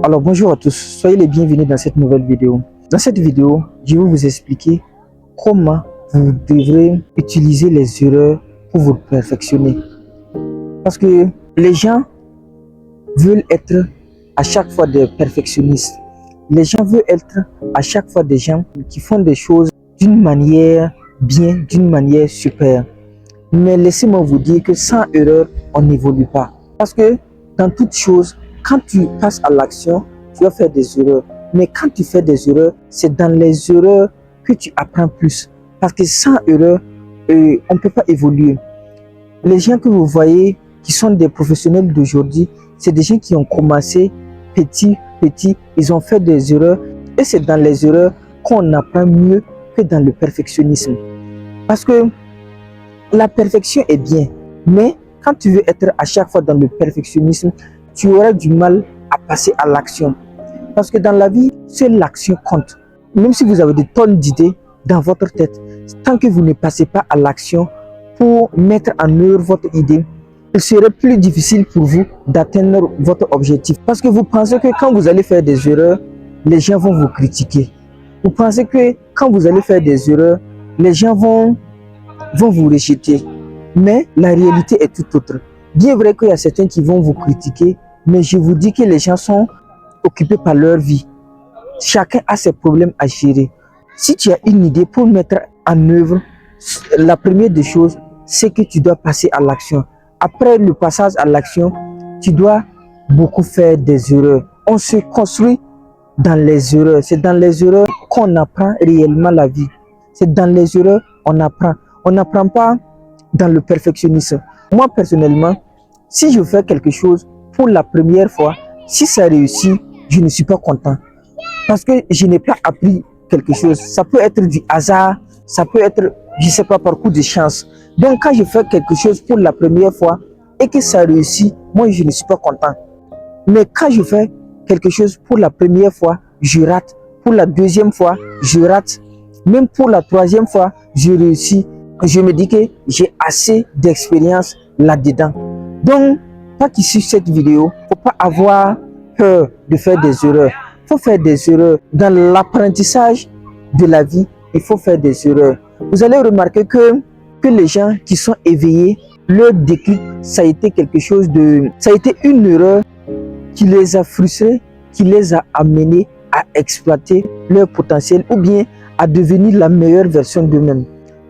Alors bonjour à tous, soyez les bienvenus dans cette nouvelle vidéo. Dans cette vidéo, je vais vous expliquer comment vous devrez utiliser les erreurs pour vous perfectionner. Parce que les gens veulent être à chaque fois des perfectionnistes. Les gens veulent être à chaque fois des gens qui font des choses d'une manière bien, d'une manière super. Mais laissez-moi vous dire que sans erreur, on n'évolue pas. Parce que dans toute chose, quand tu passes à l'action, tu vas faire des erreurs. Mais quand tu fais des erreurs, c'est dans les erreurs que tu apprends plus. Parce que sans erreur, on ne peut pas évoluer. Les gens que vous voyez qui sont des professionnels d'aujourd'hui, c'est des gens qui ont commencé petit, ils ont fait des erreurs. Et c'est dans les erreurs qu'on apprend mieux que dans le perfectionnisme. Parce que la perfection est bien, mais quand tu veux être à chaque fois dans le perfectionnisme, tu auras du mal à passer à l'action. Parce que dans la vie, seule l'action compte. Même si vous avez des tonnes d'idées dans votre tête, tant que vous ne passez pas à l'action pour mettre en œuvre votre idée, il serait plus difficile pour vous d'atteindre votre objectif. Parce que vous pensez que quand vous allez faire des erreurs, les gens vont vous critiquer. Vous pensez que quand vous allez faire des erreurs, les gens vont vous rejeter. Mais la réalité est tout autre. Bien vrai qu'il y a certains qui vont vous critiquer, mais je vous dis que les gens sont occupés par leur vie. Chacun a ses problèmes à gérer. Si tu as une idée pour mettre en œuvre, la première des choses, c'est que tu dois passer à l'action. Après le passage à l'action, tu dois beaucoup faire des erreurs. On se construit dans les erreurs. C'est dans les erreurs qu'on apprend réellement la vie. C'est dans les erreurs qu'on apprend. On n'apprend pas dans le perfectionnisme. Moi, personnellement, si je fais quelque chose pour la première fois, si ça réussit, je ne suis pas content. Parce que je n'ai pas appris quelque chose. Ça peut être du hasard, ça peut être, je ne sais pas, par coup de chance. Donc, quand je fais quelque chose pour la première fois et que ça réussit, moi, je ne suis pas content. Mais quand je fais quelque chose pour la première fois, je rate. Pour la deuxième fois, je rate. Même pour la troisième fois, je réussis. Je me dis que j'ai assez d'expérience là-dedans. Donc, pas qu'ici cette vidéo, il ne faut pas avoir peur de faire des erreurs. Il faut faire des erreurs. Dans l'apprentissage de la vie, il faut faire des erreurs. Vous allez remarquer que les gens qui sont éveillés, leur déclic, ça a été quelque chose de... Ça a été une erreur qui les a frustrés, qui les a amenés à exploiter leur potentiel ou bien à devenir la meilleure version d'eux-mêmes.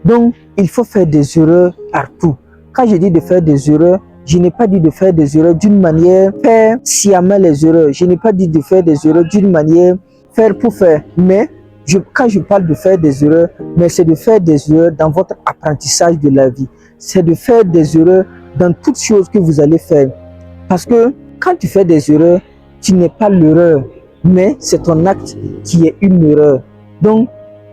Donc, il faut faire des erreurs partout. Quand je dis de faire des erreurs, je n'ai pas dit de faire des erreurs d'une manière faire sciemment les erreurs. Je n'ai pas dit de faire des erreurs d'une manière faire pour faire. Mais quand je parle de faire des erreurs, c'est de faire des erreurs dans votre apprentissage de la vie. C'est de faire des erreurs dans toutes choses que vous allez faire. Parce que quand tu fais des erreurs, tu n'es pas l'erreur, mais c'est ton acte qui est une erreur. Donc,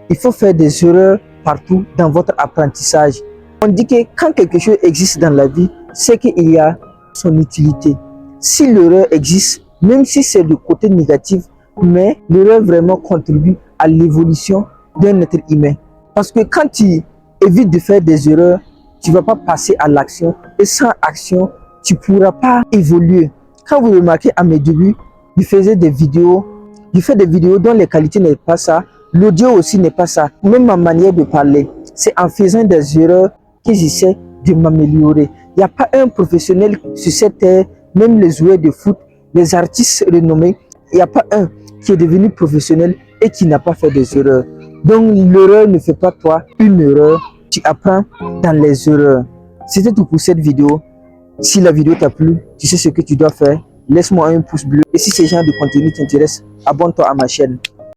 il faut faire des erreurs partout dans votre apprentissage. On dit que quand quelque chose existe dans la vie, c'est qu'il y a son utilité. Si l'erreur existe, même si c'est le côté négatif, mais l'erreur vraiment contribue à l'évolution d'un être humain. Parce que quand tu évites de faire des erreurs, tu ne vas pas passer à l'action. Et sans action, tu ne pourras pas évoluer. Quand vous remarquez à mes débuts, je faisais des vidéos, dont les qualités n'est pas ça, l'audio aussi n'est pas ça, même ma manière de parler. C'est en faisant des erreurs que j'essaie de m'améliorer. Il n'y a pas un professionnel sur cette terre, même les joueurs de foot, les artistes renommés, il n'y a pas un qui est devenu professionnel et qui n'a pas fait des erreurs. Donc l'erreur ne fait pas toi une erreur, tu apprends dans les erreurs. C'était tout pour cette vidéo. Si la vidéo t'a plu, tu sais ce que tu dois faire. Laisse-moi un pouce bleu. Et si ce genre de contenu t'intéresse, abonne-toi à ma chaîne.